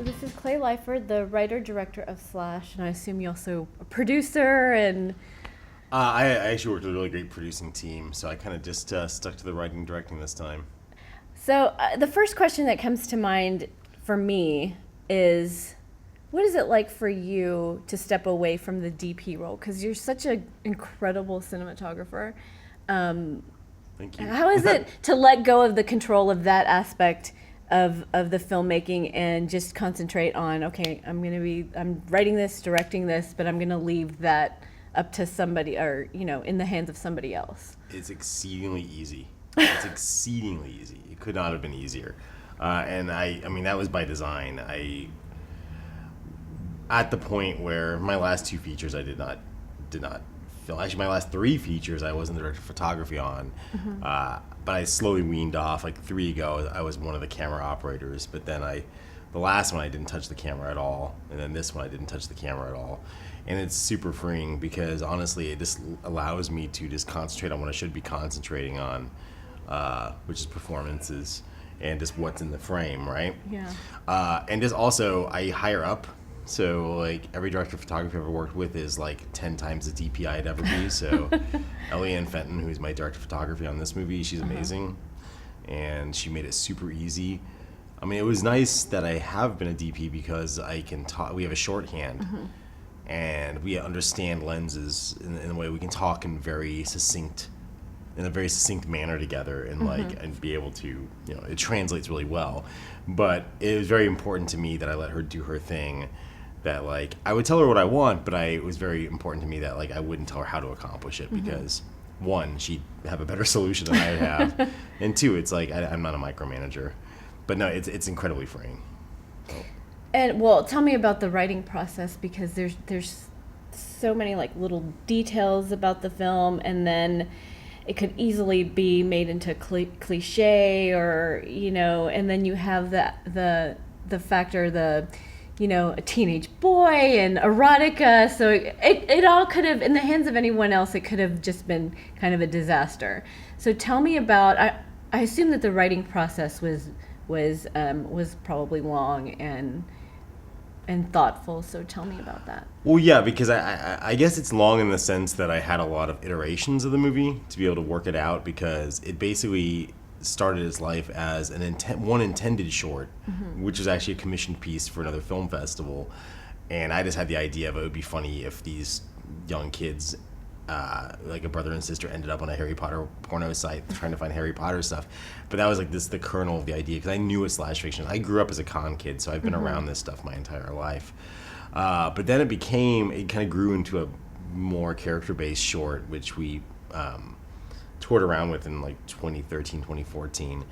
this is Clay Lyford, the writer-director of Slash, and I assume you're also a producer and... I actually worked with a really great producing team, so I kind of just stuck to the writing and directing this time. So the first question that comes to mind for me is, what is it like for you to step away from the DP role? Because you're such an incredible cinematographer. Thank you. How is it to let go of the control of that aspect of the filmmaking and just concentrate on, okay, I'm writing this, directing this, but I'm gonna leave that up to somebody, or in the hands of somebody else? It's exceedingly easy. It's exceedingly easy. It could not have been easier. And I mean, that was by design. At the point where my last two features I did not film. Actually, my last three features I wasn't the director of photography on. But I slowly weaned off. Like 3 ago, I was one of the camera operators. But then the last one I didn't touch the camera at all. And then this one I didn't touch the camera at all. And it's super freeing because honestly, it just allows me to just concentrate on what I should be concentrating on, which is performances and just what's in the frame, right? Yeah. And just also, I hire up. So like every director of photography I've ever worked with is like 10 times the DP I'd ever be. So Eliane Fenton, who's my director of photography on this movie, she's amazing. And she made it super easy. I mean, it was nice that I have been a DP because I can talk, we have a shorthand. And we understand lenses in a way we can talk in a very succinct manner together, and and be able to, it translates really well. But it was very important to me that I let her do her thing. That like I would tell her what I want, but it was very important to me that like I wouldn't tell her how to accomplish it because one, she'd have a better solution than I have, and two, it's like I'm not a micromanager. But no, it's incredibly freeing. And well, tell me about the writing process, because there's so many like little details about the film, and then it could easily be made into cliche, or and then you have the factor, a teenage boy and erotica. So it all could have, in the hands of anyone else, it could have just been kind of a disaster. So tell me about. I assume that the writing process was probably long and thoughtful. So tell me about that. Well, yeah, because I guess it's long in the sense that I had a lot of iterations of the movie to be able to work it out, because it basically started its life as one intended short, which was actually a commissioned piece for another film festival. And I just had the idea of it would be funny if these young kids, like a brother and sister, ended up on a Harry Potter porno site trying to find Harry Potter stuff. But that was like the kernel of the idea, because I knew what slash fiction. I grew up as a con kid, so I've been around this stuff my entire life. But then it kind of grew into a more character-based short, which we toured around with in like 2013, 2014.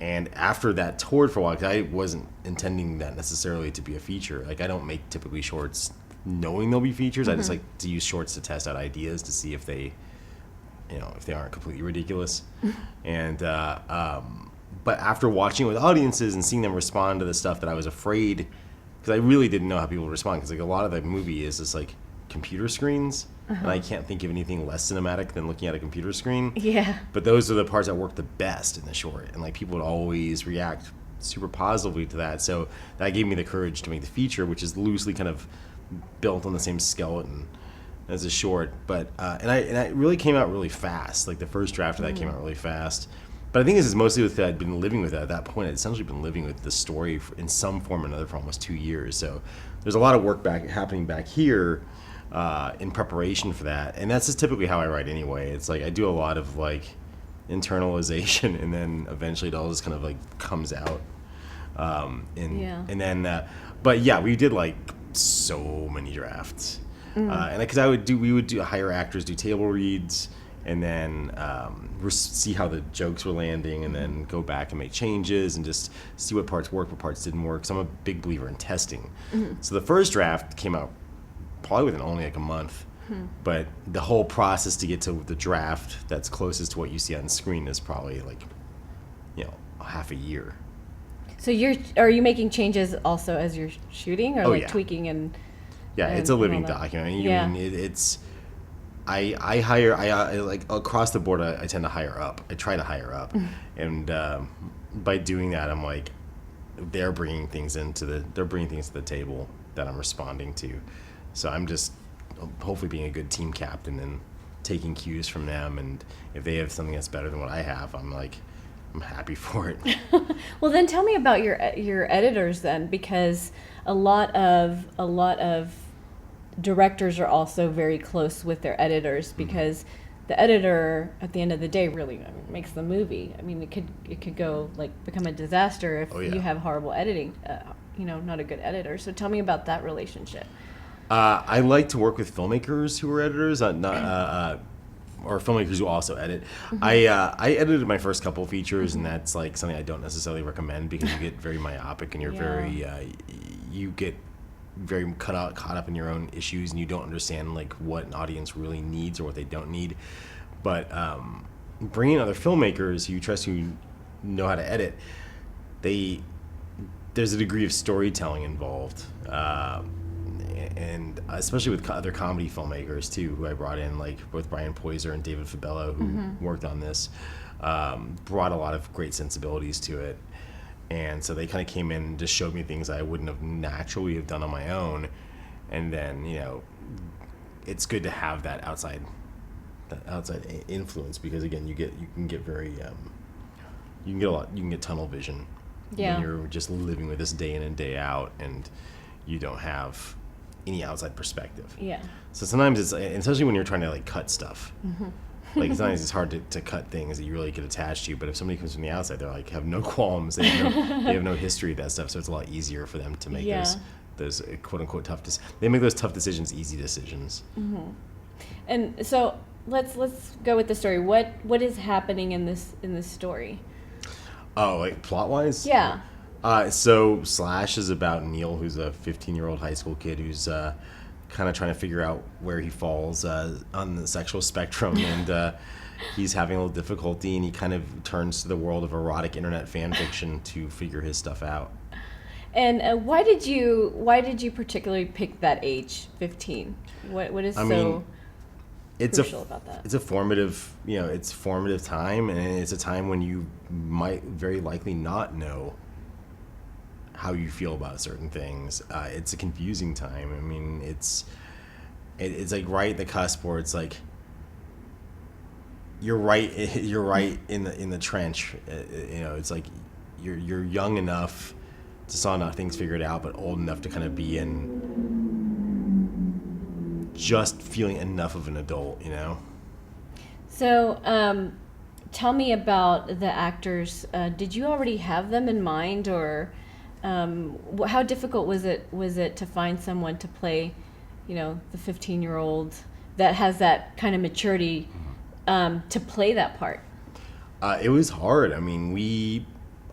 And after that toured for a while, because I wasn't intending that necessarily to be a feature. Like, I don't make typically shorts knowing they'll be features. I just like to use shorts to test out ideas to see if they, if they aren't completely ridiculous. And but after watching it with audiences and seeing them respond to the stuff that I was afraid, because I really didn't know how people would respond, because like a lot of the movie is just like computer screens, and I can't think of anything less cinematic than looking at a computer screen. Yeah. But those are the parts that work the best in the short, and like people would always react super positively to that. So that gave me the courage to make the feature, which is loosely kind of built on the same skeleton as a short, but and it really came out really fast. Like the first draft of that came out really fast. But I think this is mostly with I'd been living with it at that point. I'd essentially been living with the story in some form or another for almost 2 years. So there's a lot of work happening back here in preparation for that. And that's just typically how I write anyway. It's like I do a lot of like internalization, and then eventually it all just kind of like comes out. And then, but yeah, we did like so many drafts. And because we would hire actors, do table reads, and then see how the jokes were landing, and then go back and make changes and just see what parts worked, what parts didn't work. So I'm a big believer in testing. So the first draft came out probably within only like a month, but the whole process to get to the draft that's closest to what you see on screen is probably like, half a year. So are you making changes also as you're shooting, or tweaking and? Yeah, it's a living document. It's I hire like across the board. I tend to hire up. I try to hire up, and by doing that, I'm like, they're bringing things to the table that I'm responding to. So I'm just hopefully being a good team captain and taking cues from them. And if they have something that's better than what I have, I'm happy for it. Well, then tell me about your editors then, because a lot of directors are also very close with their editors, because the editor at the end of the day really makes the movie. I mean, it could go like become a disaster if you have horrible editing, not a good editor. So tell me about that relationship. I like to work with filmmakers who are editors, or filmmakers who also edit. I edited my first couple features, and that's like something I don't necessarily recommend, because you get very myopic and you get very caught up in your own issues, and you don't understand like what an audience really needs or what they don't need. But bringing other filmmakers who you trust, who know how to edit, there's a degree of storytelling involved. And especially with other comedy filmmakers too, who I brought in, like both Brian Poiser and David Fabello, who worked on this, brought a lot of great sensibilities to it. And so they kind of came in and just showed me things I wouldn't have naturally have done on my own. And then, it's good to have that outside influence, because again, you can get tunnel vision when you're just living with this day in and day out, and you don't have any outside perspective. Yeah. So sometimes it's, especially when you're trying to like cut stuff, like sometimes it's hard to cut things that you really get attached to. But if somebody comes from the outside, they're like have no qualms, they have no history of that stuff, so it's a lot easier for them to make those quote unquote tough they make those tough decisions easy decisions. And so let's go with the story. What is happening in this story? Oh, like plot wise? Yeah. So Slash is about Neil, who's a 15-year-old high school kid who's kind of trying to figure out where he falls on the sexual spectrum, and he's having a little difficulty, and he kind of turns to the world of erotic internet fan fiction to figure his stuff out. And why did you particularly pick that age, 15? What is crucial about that? It's a formative, it's formative time, and it's a time when you might very likely not know how you feel about certain things. It's a confusing time. I mean, it's like right at the cusp where it's like you're right in the trench. It's like you're young enough to still not things figured out, but old enough to kind of be in just feeling enough of an adult, So, tell me about the actors. Did you already have them in mind, or how difficult was it to find someone to play, the 15-year-old that has that kind of maturity to play that part? It was hard. I mean,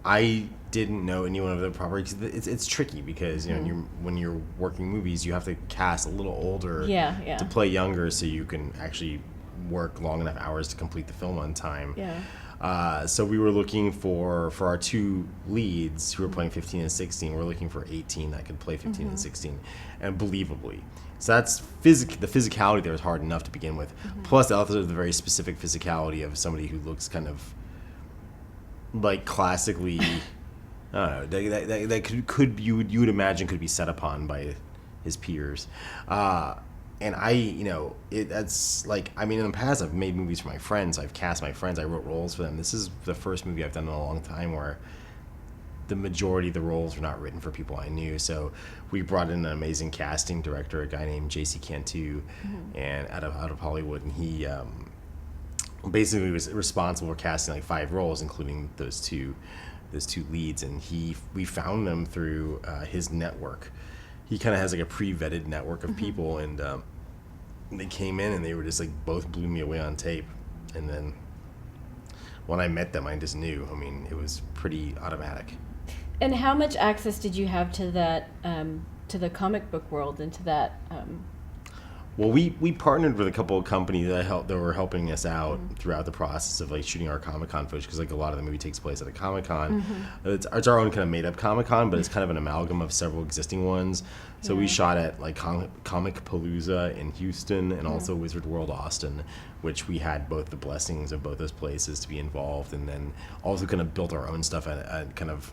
I didn't know anyone of the proper. It's tricky because when you're working movies, you have to cast a little older to play younger, so you can actually work long enough hours to complete the film on time. So we were looking for our two leads who were playing 15 and 16. We're looking for 18 that could play 15 and 16, and believably. So that's the physicality there is hard enough to begin with. Plus, also the very specific physicality of somebody who looks kind of like classically, I don't know, that could you would imagine could be set upon by his peers. And that's like, I mean, in the past I've made movies for my friends, I've cast my friends, I wrote roles for them. This is the first movie I've done in a long time where the majority of the roles were not written for people I knew. So we brought in an amazing casting director, a guy named J.C. Cantu, and out of Hollywood, and he basically was responsible for casting like 5 roles, including those two leads, and we found them through his network. He kind of has like a pre-vetted network of people, and they came in and they were just like both blew me away on tape. And then when I met them, I just knew. I mean, it was pretty automatic. And how much access did you have to that, to the comic book world, and to that? Well, we partnered with a couple of companies that were helping us out throughout the process of like shooting our Comic-Con footage, because like a lot of the movie takes place at a Comic-Con. It's our own kind of made up Comic-Con, but it's kind of an amalgam of several existing ones. So we shot at like Comic Palooza in Houston, and also Wizard World Austin, which we had both the blessings of both those places to be involved, and then also kind of built our own stuff at kind of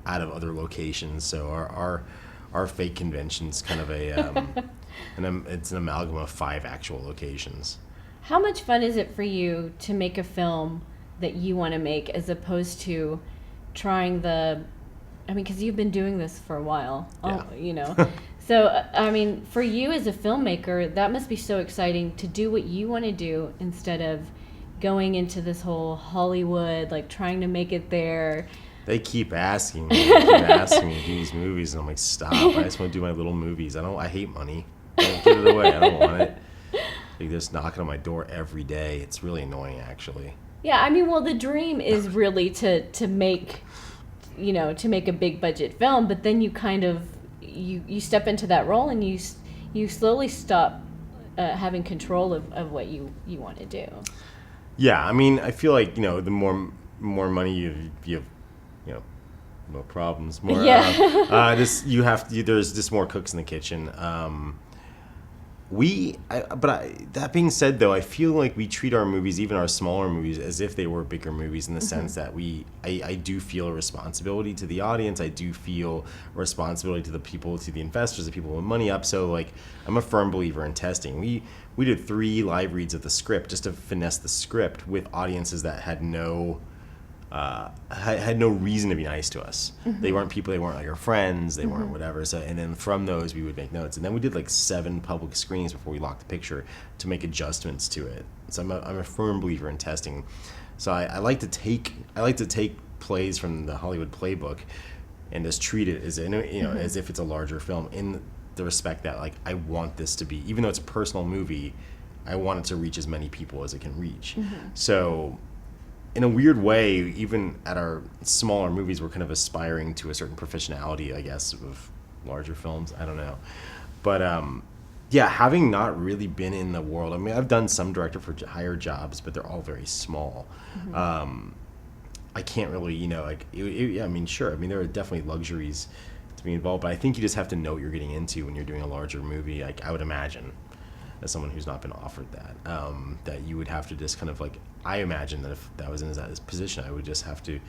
out of other locations. So our fake convention's kind of it's an amalgam of 5 actual locations. How much fun is it for you to make a film that you want to make as opposed to trying because you've been doing this for a while, Yeah. So, for you as a filmmaker, that must be so exciting to do what you want to do instead of going into this whole Hollywood, like trying to make it there. They keep asking me to do these movies, and I'm like, stop. I just want to do my little movies. I hate money. Get it away. I don't want it. They're just knocking on my door every day. It's really annoying, actually. Yeah, the dream is really to make, to make a big budget film, but then you kind of, you step into that role and you slowly stop having control of what you want to do. Yeah, I feel like, the more money you have, more problems, more. Yeah. There's just more cooks in the kitchen. That being said, though, I feel like we treat our movies, even our smaller movies, as if they were bigger movies in the sense that I do feel a responsibility to the audience. I do feel a responsibility to the people, to the investors, the people with money up. So, like, I'm a firm believer in testing. We did 3 live reads of the script just to finesse the script with audiences that had no reason to be nice to us. They weren't people, they weren't like our friends, they weren't whatever. So, and then from those we would make notes, and then we did like 7 public screenings before we locked the picture to make adjustments to it. So I'm a firm believer in testing. So I like to take plays from the Hollywood playbook and just treat it as as if it's a larger film, in the respect that, like, I want this to be, even though it's a personal movie, I want it to reach as many people as it can reach. So in a weird way, even at our smaller movies, we're kind of aspiring to a certain professionality, I guess, of larger films. I don't know. But, having not really been in the world, I've done some director for hire jobs, but they're all very small. I can't really, sure. There are definitely luxuries to be involved, but I think you just have to know what you're getting into when you're doing a larger movie. Like, I would imagine, as someone who's not been offered that, that you would have to just kind of, like, I imagine that if that was in his position, I would just have to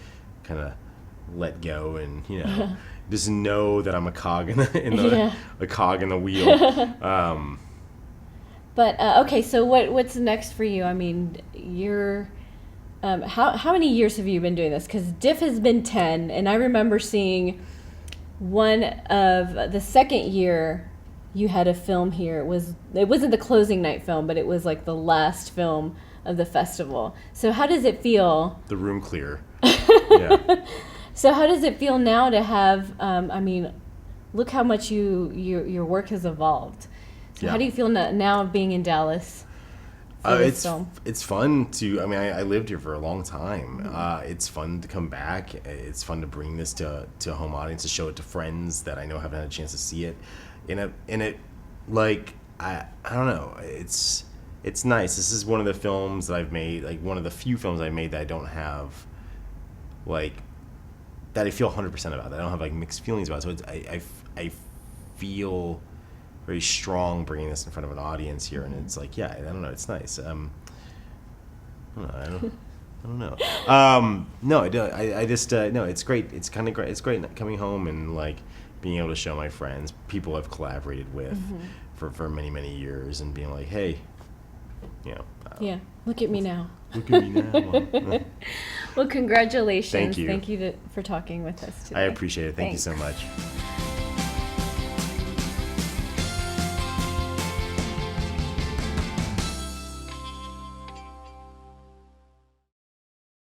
kind of let go and, just know that I'm a cog a cog in the wheel. But okay, so what's next for you? You're how many years have you been doing this? Because Diff has been 10, and I remember seeing one of the second year you had a film here. It wasn't the closing night film, but it was like the last film of the festival. So how does it feel? The room clear. Yeah. So how does it feel now to have? Look how much your work has evolved. So Yeah. how do you feel now being in Dallas for this film? It's fun to. I lived here for a long time. It's fun to come back. It's fun to bring this to a home audience, to show it to friends that I know haven't had a chance to see it. I don't know. It's nice. This is one of the films that I've made, like one of the few films I made that I don't have, like, that I feel 100% about. That I don't have, like, mixed feelings about. So I feel very strong bringing this in front of an audience here, and it's like, I don't know. It's nice. I don't know. No, I don't. I just no. It's great. It's kind of great. It's great coming home and, like, being able to show my friends, people I've collaborated with for many, many years, and being like, hey, Look at me now. Look at me now. Well, congratulations. Thank you. Thank you for talking with us today. I appreciate it. Thank Thanks. you so much.